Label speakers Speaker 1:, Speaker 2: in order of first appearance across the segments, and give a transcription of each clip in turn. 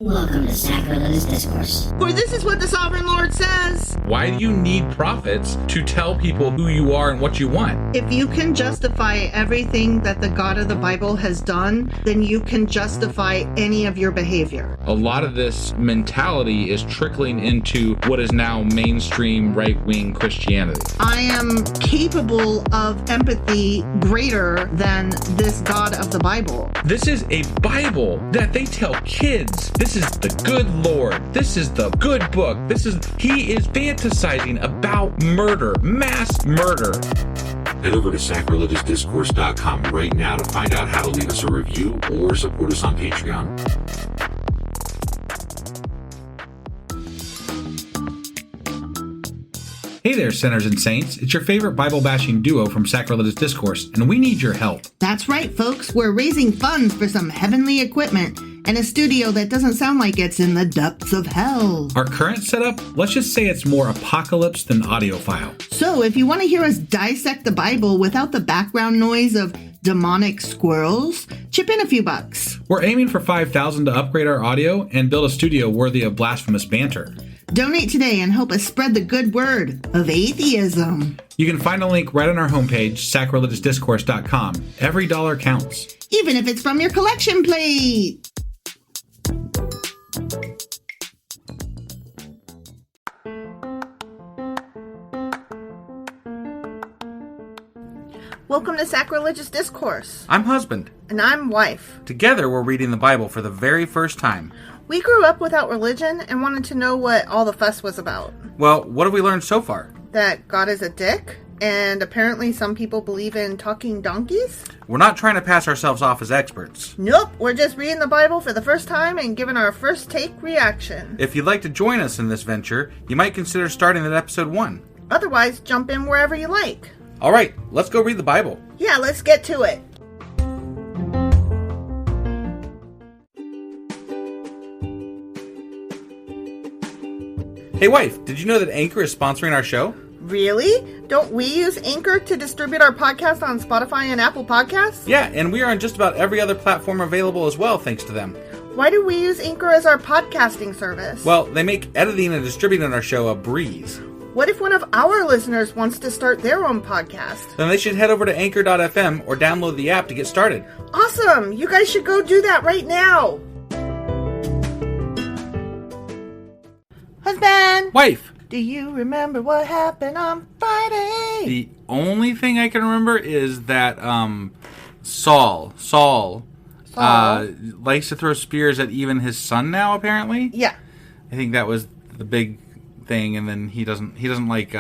Speaker 1: Welcome to Sacrilegious Discourse.
Speaker 2: For this is what the Sovereign Lord says.
Speaker 3: Why do you need prophets to tell people who you are and what you want?
Speaker 2: If you can justify everything that the God of the Bible has done, then you can justify any of your behavior.
Speaker 3: A lot of this mentality is trickling into what is now mainstream right-wing Christianity.
Speaker 2: I am capable of empathy greater than this God of the Bible.
Speaker 3: This is a Bible that they tell kids. This is the good Lord. This is the good book. He is fantasizing about murder, mass murder.
Speaker 4: Head over to sacrilegiousdiscourse.com right now to find out how to leave us a review or support us on Patreon.
Speaker 5: Hey there, sinners and saints. It's your favorite Bible-bashing duo from Sacrilegious Discourse, and we need your help.
Speaker 2: That's right, folks. We're raising funds for some heavenly equipment and a studio that doesn't sound like it's in the depths of hell.
Speaker 5: Our current setup, let's just say it's more apocalypse than audiophile.
Speaker 2: So if you want to hear us dissect the Bible without the background noise of demonic squirrels, chip in a few bucks.
Speaker 5: We're aiming for $5,000 to upgrade our audio and build a studio worthy of blasphemous banter.
Speaker 2: Donate today and help us spread the good word of atheism.
Speaker 5: You can find a link right on our homepage, sacrilegiousdiscourse.com. Every dollar counts.
Speaker 2: Even if it's from your collection plate. Welcome to Sacrilegious Discourse.
Speaker 6: I'm husband.
Speaker 2: And I'm wife.
Speaker 6: Together we're reading the Bible for the very first time.
Speaker 2: We grew up without religion and wanted to know what all the fuss was about.
Speaker 6: Well, what have we learned so far?
Speaker 2: That God is a dick, and apparently some people believe in talking donkeys.
Speaker 6: We're not trying to pass ourselves off as experts.
Speaker 2: Nope, we're just reading the Bible for the first time and giving our first take reaction.
Speaker 6: If you'd like to join us in this venture, you might consider starting at episode 1.
Speaker 2: Otherwise, jump in wherever you like.
Speaker 6: All right, let's go read the Bible.
Speaker 2: Yeah, let's get to it.
Speaker 6: Hey wife, did you know that Anchor is sponsoring our show?
Speaker 2: Really? Don't we use Anchor to distribute our podcast on Spotify and Apple Podcasts?
Speaker 6: Yeah, and we are on just about every other platform available as well, thanks to them.
Speaker 2: Why do we use Anchor as our podcasting service?
Speaker 6: Well, they make editing and distributing our show a breeze.
Speaker 2: What if one of our listeners wants to start their own podcast?
Speaker 6: Then they should head over to anchor.fm or download the app to get started.
Speaker 2: Awesome! You guys should go do that right now! Husband!
Speaker 6: Wife!
Speaker 2: Do you remember what happened on Friday?
Speaker 6: The only thing I can remember is that Saul likes to throw spears at even his son now, apparently.
Speaker 2: Yeah.
Speaker 6: I think that was the big thing, and then he doesn't like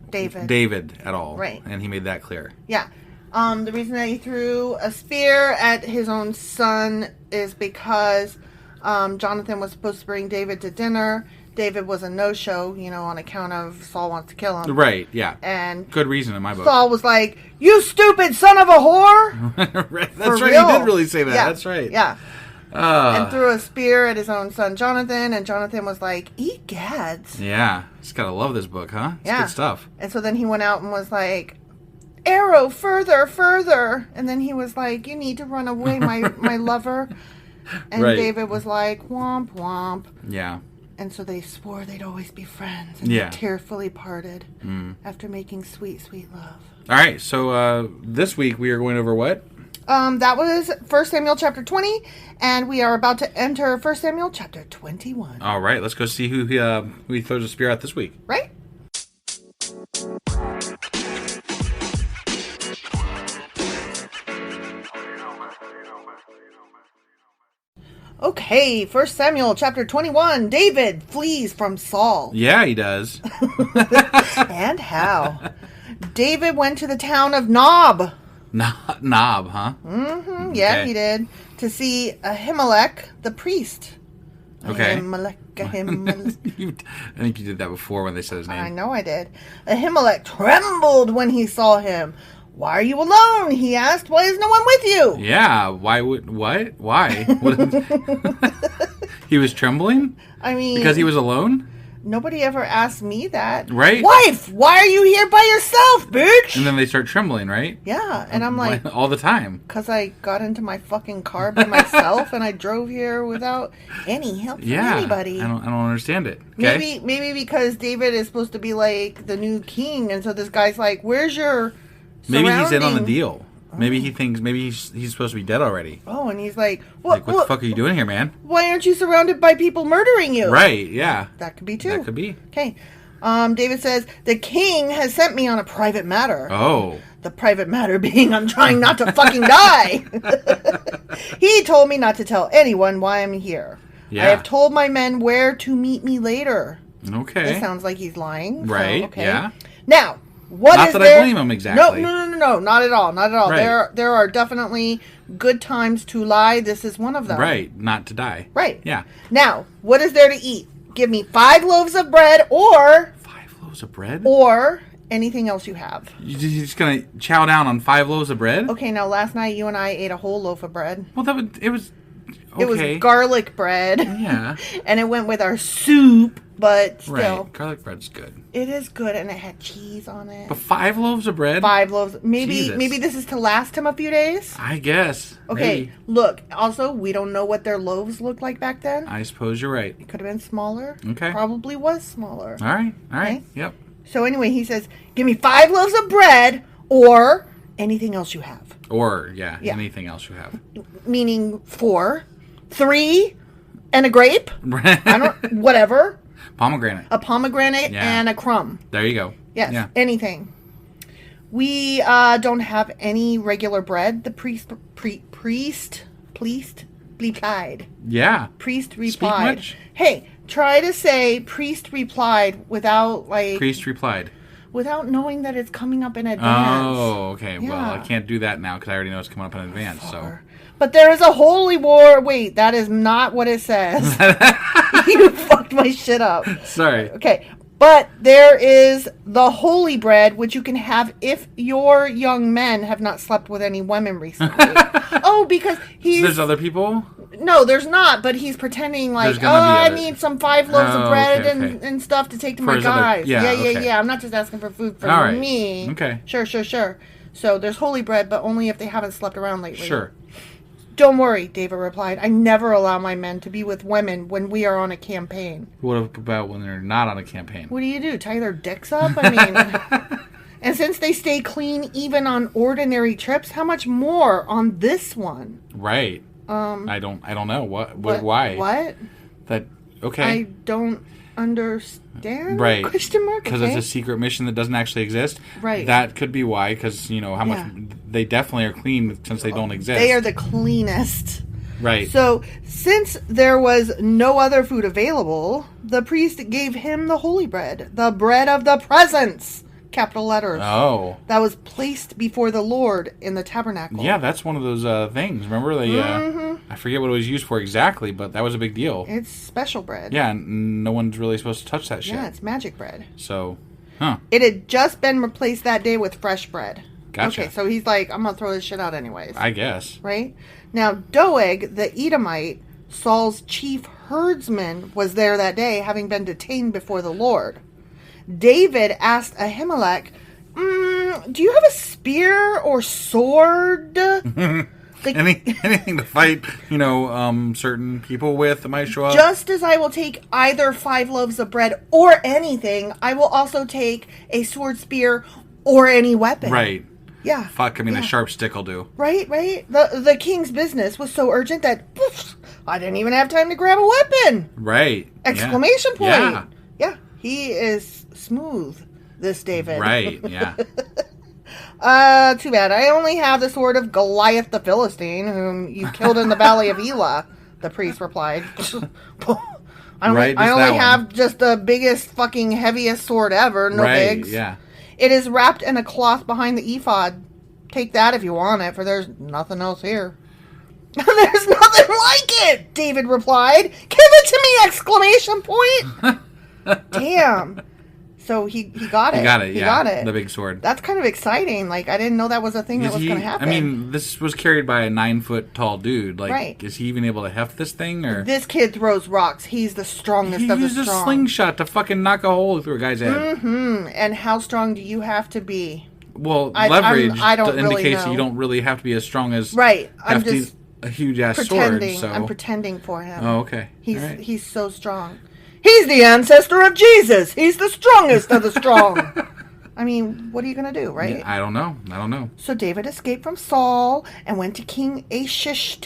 Speaker 6: David at all.
Speaker 2: Right.
Speaker 6: And he made that clear.
Speaker 2: Yeah. The reason that he threw a spear at his own son is because Jonathan was supposed to bring David to dinner. David was a no-show, on account of Saul wants to kill him.
Speaker 6: Right, yeah.
Speaker 2: And
Speaker 6: good reason in my book.
Speaker 2: Saul was like, "You stupid son of a whore!"
Speaker 6: That's right, he did really say that.
Speaker 2: Yeah.
Speaker 6: That's right.
Speaker 2: Yeah. And threw a spear at his own son, Jonathan, and Jonathan was like, "Egads."
Speaker 6: Yeah. Just gotta love this book, huh? It's good stuff.
Speaker 2: And so then he went out and was like, "Arrow, further, further." And then he was like, "You need to run away, my lover." And
Speaker 6: right.
Speaker 2: David was like, "Womp, womp."
Speaker 6: Yeah.
Speaker 2: And so they swore they'd always be friends, and
Speaker 6: they
Speaker 2: tearfully parted after making sweet, sweet love.
Speaker 6: All right, so this week we are going over what?
Speaker 2: That was 1 Samuel chapter 20, and we are about to enter 1 Samuel chapter 21.
Speaker 6: All right, let's go see who he throws a spear at this week.
Speaker 2: Right? Okay, 1 Samuel chapter 21. David flees from Saul.
Speaker 6: Yeah, he does.
Speaker 2: And how? David went to the town of Nob.
Speaker 6: Nob, huh?
Speaker 2: Mm-hmm. Yeah, okay. He did. To see Ahimelech, the priest.
Speaker 6: Okay.
Speaker 2: Ahimelech.
Speaker 6: I think you did that before when they said his name.
Speaker 2: I know I did. Ahimelech trembled when he saw him. "Why are you alone?" he asked. "Why is no one with you?"
Speaker 6: Yeah, why? He was trembling?
Speaker 2: I mean...
Speaker 6: Because he was alone?
Speaker 2: Nobody ever asked me that.
Speaker 6: Right?
Speaker 2: Wife, why are you here by yourself, bitch?
Speaker 6: And then they start trembling, right?
Speaker 2: Yeah, and I'm like...
Speaker 6: all the time.
Speaker 2: Because I got into my fucking car by myself and I drove here without any help from anybody.
Speaker 6: I don't understand it. Okay?
Speaker 2: Maybe because David is supposed to be like the new king, and so this guy's like, where's your
Speaker 6: Maybe he's in on the deal. Maybe he thinks he's supposed to be dead already.
Speaker 2: Oh, and he's like, what
Speaker 6: the fuck are you doing here, man?
Speaker 2: Why aren't you surrounded by people murdering you?
Speaker 6: Right, yeah.
Speaker 2: That could be too.
Speaker 6: That could be.
Speaker 2: Okay. David says, the king has sent me on a private matter.
Speaker 6: Oh.
Speaker 2: The private matter being I'm trying not to fucking die. He told me not to tell anyone why I'm here.
Speaker 6: Yeah.
Speaker 2: I have told my men where to meet me later.
Speaker 6: Okay.
Speaker 2: It sounds like he's lying.
Speaker 6: Right,
Speaker 2: so, okay.
Speaker 6: Yeah.
Speaker 2: Now, what
Speaker 6: not
Speaker 2: is
Speaker 6: that
Speaker 2: there?
Speaker 6: I blame him exactly.
Speaker 2: No, not at all. Not at all.
Speaker 6: Right.
Speaker 2: There are definitely good times to lie. This is one of them.
Speaker 6: Right, not to die.
Speaker 2: Right.
Speaker 6: Yeah.
Speaker 2: Now, what is there to eat? Give me 5 loaves of bread or...
Speaker 6: 5 loaves of bread?
Speaker 2: Or anything else you have.
Speaker 6: You're just going to chow down on 5 loaves of bread?
Speaker 2: Okay, now last night you and I ate a whole loaf of bread.
Speaker 6: Well, it was... Okay.
Speaker 2: It was garlic bread.
Speaker 6: Yeah.
Speaker 2: And it went with our soup, but still.
Speaker 6: Right. Garlic bread's good.
Speaker 2: It is good, and it had cheese on it.
Speaker 6: But 5 loaves of bread?
Speaker 2: 5 loaves. Maybe
Speaker 6: Jesus.
Speaker 2: this is to last him a few days.
Speaker 6: I guess.
Speaker 2: Okay,
Speaker 6: Maybe.
Speaker 2: look. Also, we don't know what their loaves looked like back then.
Speaker 6: I suppose you're right.
Speaker 2: It could have been smaller.
Speaker 6: Okay.
Speaker 2: Probably was smaller.
Speaker 6: All right.
Speaker 2: Okay?
Speaker 6: Yep.
Speaker 2: So anyway, he says, give me 5 loaves of bread or anything else you have.
Speaker 6: Or, anything else you have.
Speaker 2: Meaning 4, 3, and a grape. Whatever.
Speaker 6: Pomegranate.
Speaker 2: A pomegranate and a crumb.
Speaker 6: There you go.
Speaker 2: Yes,
Speaker 6: Yeah.
Speaker 2: anything. We don't have any regular bread. The priest replied.
Speaker 6: Yeah.
Speaker 2: Priest
Speaker 6: Speak
Speaker 2: replied.
Speaker 6: much?
Speaker 2: Hey, try to say priest replied without
Speaker 6: Priest replied.
Speaker 2: without knowing that it's coming up in advance.
Speaker 6: Oh, okay.
Speaker 2: Yeah.
Speaker 6: Well, I can't do that now because I already know it's coming up in advance. So.
Speaker 2: But there is a holy war. Wait, that is not what it says. You fucked my shit up.
Speaker 6: Sorry.
Speaker 2: Okay. But there is the holy bread, which you can have if your young men have not slept with any women recently. Oh, because
Speaker 6: There's other people?
Speaker 2: No, there's not, but he's pretending like, I need some 5 loaves of bread and stuff to take to my guys. Yeah. I'm not just asking for food for me.
Speaker 6: Okay.
Speaker 2: Sure. So there's holy bread, but only if they haven't slept around lately.
Speaker 6: Sure.
Speaker 2: Don't worry, David replied. I never allow my men to be with women when we are on a campaign.
Speaker 6: What about when they're not on a campaign?
Speaker 2: What do? Tie their dicks up? I mean... And since they stay clean even on ordinary trips, how much more on this one?
Speaker 6: Right. I don't know. Why?
Speaker 2: What?
Speaker 6: Okay.
Speaker 2: I don't understand.
Speaker 6: Right.
Speaker 2: Question mark.
Speaker 6: Because it's a secret mission that doesn't actually exist.
Speaker 2: Right.
Speaker 6: That could be why. Because how much they definitely are clean since they don't exist.
Speaker 2: They are the cleanest.
Speaker 6: Right.
Speaker 2: So since there was no other food available, the priest gave him the holy bread, the bread of the presence. Capital letters.
Speaker 6: Oh.
Speaker 2: That was placed before the Lord in the tabernacle.
Speaker 6: Yeah, that's one of those things. Remember? I forget what it was used for exactly, but that was a big deal.
Speaker 2: It's special bread.
Speaker 6: Yeah, and no one's really supposed to touch that shit.
Speaker 2: Yeah, it's magic bread.
Speaker 6: So,
Speaker 2: It had just been replaced that day with fresh bread.
Speaker 6: Gotcha.
Speaker 2: Okay, so he's like, I'm going to throw this shit out anyways.
Speaker 6: I guess.
Speaker 2: Right? Now, Doeg, the Edomite, Saul's chief herdsman, was there that day, having been detained before the Lord. David asked Ahimelech, do you have a spear or sword?
Speaker 6: Anything to fight, certain people with that might show up?
Speaker 2: Just as I will take either 5 loaves of bread or anything, I will also take a sword, spear, or any weapon.
Speaker 6: Right.
Speaker 2: Yeah.
Speaker 6: Fuck, a sharp stick will do.
Speaker 2: Right. The king's business was so urgent that I didn't even have time to grab a weapon.
Speaker 6: Right.
Speaker 2: Exclamation point.
Speaker 6: Yeah.
Speaker 2: Yeah. He is smooth, this David.
Speaker 6: Right, yeah.
Speaker 2: Too bad. I only have the sword of Goliath the Philistine, whom you killed in the valley of Elah, the priest replied. I only have just the biggest fucking heaviest sword ever, no bigs.
Speaker 6: Yeah.
Speaker 2: It is wrapped in a cloth behind the ephod. Take that if you want it, for there's nothing else here. There's nothing like it, David replied. Give it to me! Exclamation point. Damn. So he got it.
Speaker 6: He got it,
Speaker 2: He
Speaker 6: yeah.
Speaker 2: got it.
Speaker 6: The big sword.
Speaker 2: That's kind of exciting. Like, I didn't know that was a thing that was going to happen.
Speaker 6: I mean, this was carried by a 9-foot tall dude. Like,
Speaker 2: right.
Speaker 6: Is he even able to heft this thing? Or
Speaker 2: this kid throws rocks. He's the strongest of the strong.
Speaker 6: He used a slingshot to fucking knock a hole through a guy's head.
Speaker 2: Mm-hmm. And how strong do you have to be?
Speaker 6: Well, leverage
Speaker 2: I don't
Speaker 6: indicates
Speaker 2: really know.
Speaker 6: that you don't really have to be as strong as
Speaker 2: right. I'm
Speaker 6: hefty,
Speaker 2: just
Speaker 6: a huge ass
Speaker 2: pretending.
Speaker 6: sword. So.
Speaker 2: I'm pretending for him.
Speaker 6: Oh, okay.
Speaker 2: He's so strong. He's the ancestor of Jesus. He's the strongest of the strong. I mean, what are you going to do, right?
Speaker 6: Yeah, I don't know.
Speaker 2: So David escaped from Saul and went to King Achish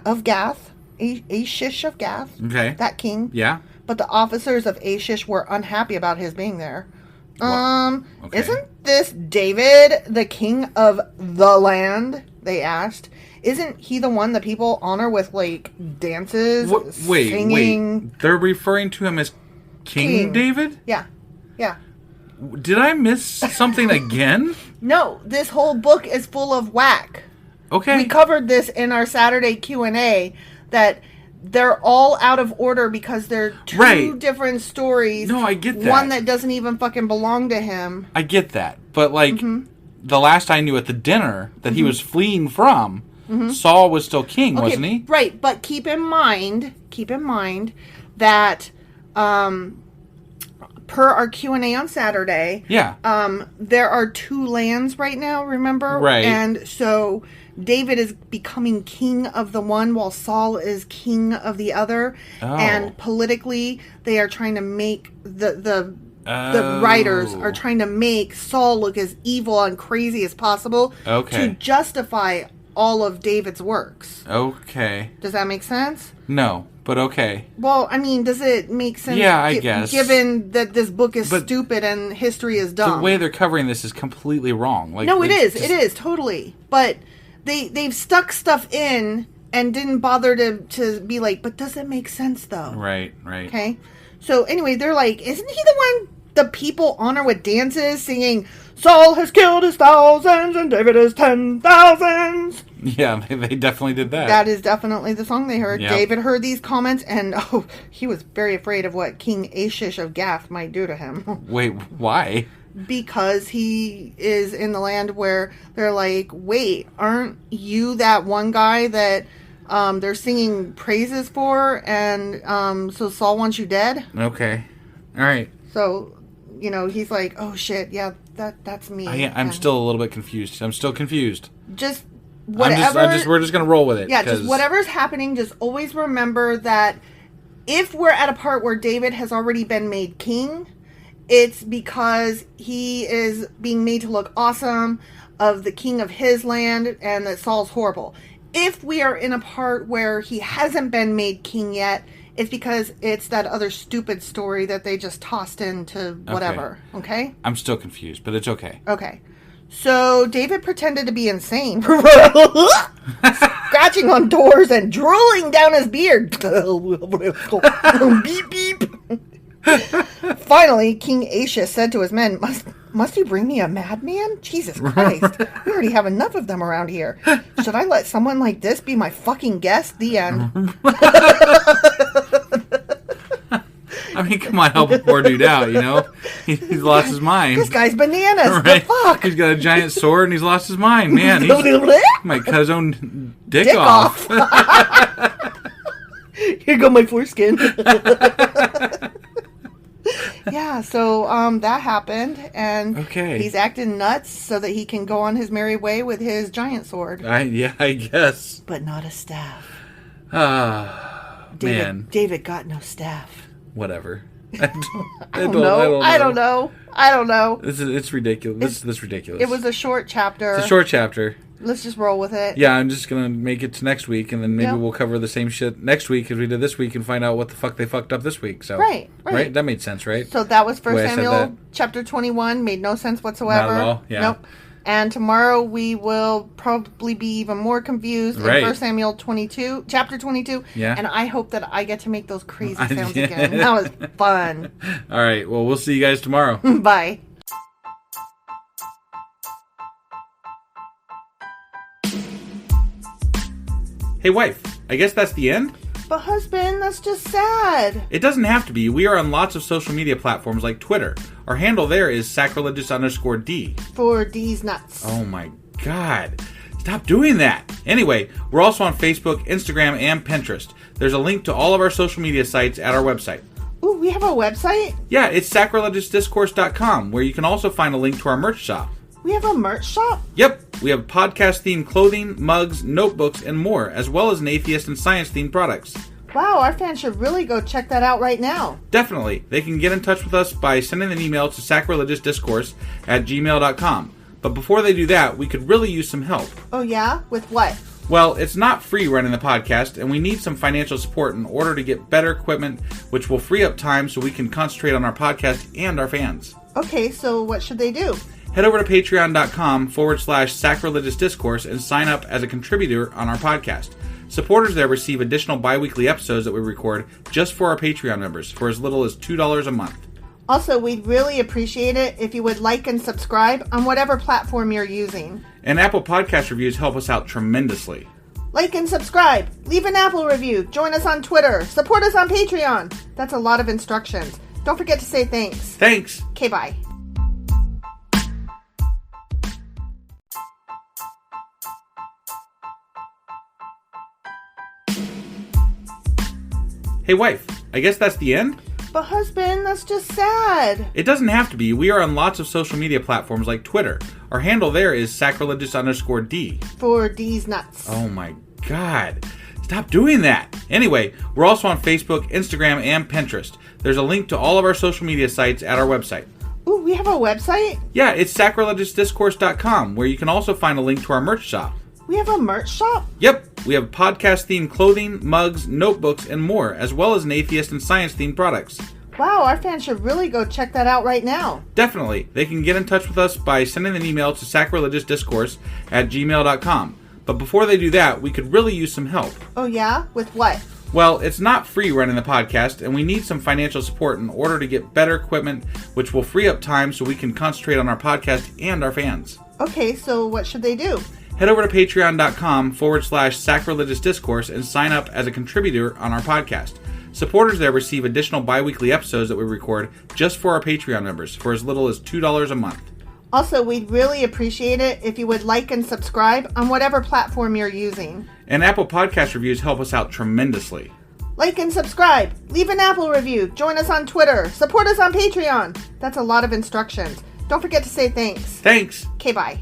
Speaker 2: of Gath. Achish of Gath.
Speaker 6: Okay.
Speaker 2: That king.
Speaker 6: Yeah.
Speaker 2: But the officers of Achish were unhappy about his being there.
Speaker 6: Okay.
Speaker 2: Isn't this David the king of the land? They asked. Isn't he the one that people honor with, like, dances, singing?
Speaker 6: Wait. They're referring to him as King David?
Speaker 2: Yeah.
Speaker 6: Did I miss something again?
Speaker 2: No, this whole book is full of whack.
Speaker 6: Okay.
Speaker 2: We covered this in our Saturday Q&A, that they're all out of order because they're two different stories.
Speaker 6: No, I get that.
Speaker 2: One that doesn't even fucking belong to him.
Speaker 6: I get that. But, like, the last I knew at the dinner that he was fleeing from, Saul was still king, wasn't he?
Speaker 2: Right, but keep in mind that per our Q&A on Saturday, there are two lands right now, remember?
Speaker 6: Right.
Speaker 2: And so David is becoming king of the one while Saul is king of the other.
Speaker 6: Oh.
Speaker 2: And politically, they are trying to make the writers are trying to make Saul look as evil and crazy as possible to justify all of David's works.
Speaker 6: Okay.
Speaker 2: Does that make sense?
Speaker 6: No, but okay.
Speaker 2: Well, I mean, does it make sense?
Speaker 6: Yeah, I guess.
Speaker 2: Given that this book is stupid and history is dumb.
Speaker 6: The way they're covering this is completely wrong. Like,
Speaker 2: no, it is. It is, totally. But they've stuck stuff in and didn't bother to be like, but does it make sense, though?
Speaker 6: Right.
Speaker 2: Okay? So, anyway, they're like, isn't he the one the people honor with dances, singing, Saul has killed his thousands and David his 10,000s?
Speaker 6: Yeah, they definitely did that.
Speaker 2: That is definitely the song they heard.
Speaker 6: Yep.
Speaker 2: David heard these comments, and he was very afraid of what King Achish of Gath might do to him.
Speaker 6: Wait, why?
Speaker 2: Because he is in the land where they're like, wait, aren't you that one guy that they're singing praises for? And so Saul wants you dead?
Speaker 6: Okay. All right.
Speaker 2: So, he's like, oh shit, yeah, that's me.
Speaker 6: I'm still a little bit confused. I'm still confused.
Speaker 2: Just whatever.
Speaker 6: We're just going to roll with it.
Speaker 2: Yeah, just whatever's happening, just always remember that if we're at a part where David has already been made king, it's because he is being made to look awesome of the king of his land and that Saul's horrible. If we are in a part where he hasn't been made king yet, it's because it's that other stupid story that they just tossed into whatever. Okay?
Speaker 6: I'm still confused, but it's okay.
Speaker 2: Okay. So David pretended to be insane, scratching on doors and drooling down his beard. Beep, beep. Finally, King Achish said to his men, Must you bring me a madman? Jesus Christ. We already have enough of them around here. Should I let someone like this be my fucking guest? The end.
Speaker 6: I mean, come on, help a poor dude out, He's lost his mind.
Speaker 2: This guy's bananas.
Speaker 6: Right?
Speaker 2: The fuck?
Speaker 6: He's got a giant sword and he's lost his mind. Man, he might cut his own dick off.
Speaker 2: Here go my foreskin. Yeah, so that happened, and he's acting nuts so that he can go on his merry way with his giant sword.
Speaker 6: I guess.
Speaker 2: But not a staff.
Speaker 6: Man.
Speaker 2: David got no staff.
Speaker 6: Whatever.
Speaker 2: I don't know.
Speaker 6: It's ridiculous. This is ridiculous.
Speaker 2: It was a short chapter.
Speaker 6: It's a short chapter.
Speaker 2: Let's just roll with it.
Speaker 6: Yeah, I'm just going to make it to next week, and then maybe we'll cover the same shit next week as we did this week and find out what the fuck they fucked up this week. So Right? That made sense, right?
Speaker 2: So that was 1 Samuel chapter 21. Made no sense whatsoever.
Speaker 6: Not at all, yeah.
Speaker 2: Nope. And tomorrow we will probably be even more confused in 1 Samuel 22, chapter 22.
Speaker 6: Yeah.
Speaker 2: And I hope that I get to make those crazy sounds again. That was fun.
Speaker 6: All right. Well, we'll see you guys tomorrow.
Speaker 2: Bye.
Speaker 6: Hey, wife. I guess that's the end?
Speaker 2: But husband, that's just sad.
Speaker 6: It doesn't have to be. We are on lots of social media platforms like Twitter. Our handle there is sacrilegious_D.
Speaker 2: For D's nuts.
Speaker 6: Oh my God. Stop doing that. Anyway, we're also on Facebook, Instagram, and Pinterest. There's a link to all of our social media sites at our website.
Speaker 2: Ooh, we have a website?
Speaker 6: Yeah, it's sacrilegiousdiscourse.com, where you can also find a link to our merch shop.
Speaker 2: We have a merch shop?
Speaker 6: Yep, we have podcast-themed clothing, mugs, notebooks, and more, as well as an atheist and science-themed products.
Speaker 2: Wow, our fans should really go check that out right now.
Speaker 6: Definitely. They can get in touch with us by sending an email to sacrilegiousdiscourse@gmail.com. But before they do that, we could really use some help.
Speaker 2: Oh yeah? With what?
Speaker 6: Well, it's not free running the podcast, and we need some financial support in order to get better equipment, which will free up time so we can concentrate on our podcast and our fans.
Speaker 2: Okay, so what should they do?
Speaker 6: Head over to patreon.com/sacrilegiousdiscourse and sign up as a contributor on our podcast. Supporters there receive additional bi-weekly episodes that we record just for our Patreon members for as little as $2 a month.
Speaker 2: Also, we'd really appreciate it if you would like and subscribe on whatever platform you're using.
Speaker 6: And Apple Podcast reviews help us out tremendously.
Speaker 2: Like and subscribe. Leave an Apple review. Join us on Twitter. Support us on Patreon. That's a lot of instructions. Don't forget to say thanks.
Speaker 6: Thanks.
Speaker 2: Okay, bye.
Speaker 6: Hey wife, I guess that's the end?
Speaker 2: But husband, that's just sad.
Speaker 6: It doesn't have to be. We are on lots of social media platforms like Twitter. Our handle there is sacrilegious_D.
Speaker 2: For D's nuts.
Speaker 6: Oh my God. Stop doing that. Anyway, we're also on Facebook, Instagram, and Pinterest. There's a link to all of our social media sites at our website.
Speaker 2: Ooh, we have a website?
Speaker 6: Yeah, it's sacrilegiousdiscourse.com, where you can also find a link to our merch shop.
Speaker 2: We have a merch shop?
Speaker 6: Yep, we have podcast-themed clothing, mugs, notebooks, and more, as well as an atheist and science-themed products.
Speaker 2: Wow, our fans should really go check that out right now.
Speaker 6: Definitely. They can get in touch with us by sending an email to sacrilegiousdiscourse@gmail.com. But before they do that, we could really use some help.
Speaker 2: Oh yeah? With what?
Speaker 6: Well, it's not free running the podcast, and we need some financial support in order to get better equipment, which will free up time so we can concentrate on our podcast and our fans.
Speaker 2: Okay, so what should they do?
Speaker 6: Head over to patreon.com/sacrilegiousdiscourse and sign up as a contributor on our podcast. Supporters there receive additional bi-weekly episodes that we record just for our Patreon members for as little as $2 a month.
Speaker 2: Also, we'd really appreciate it if you would like and subscribe on whatever platform you're using.
Speaker 6: And Apple Podcast reviews help us out tremendously.
Speaker 2: Like and subscribe. Leave an Apple review. Join us on Twitter. Support us on Patreon. That's a lot of instructions. Don't forget to say thanks.
Speaker 6: Thanks.
Speaker 2: Okay, bye.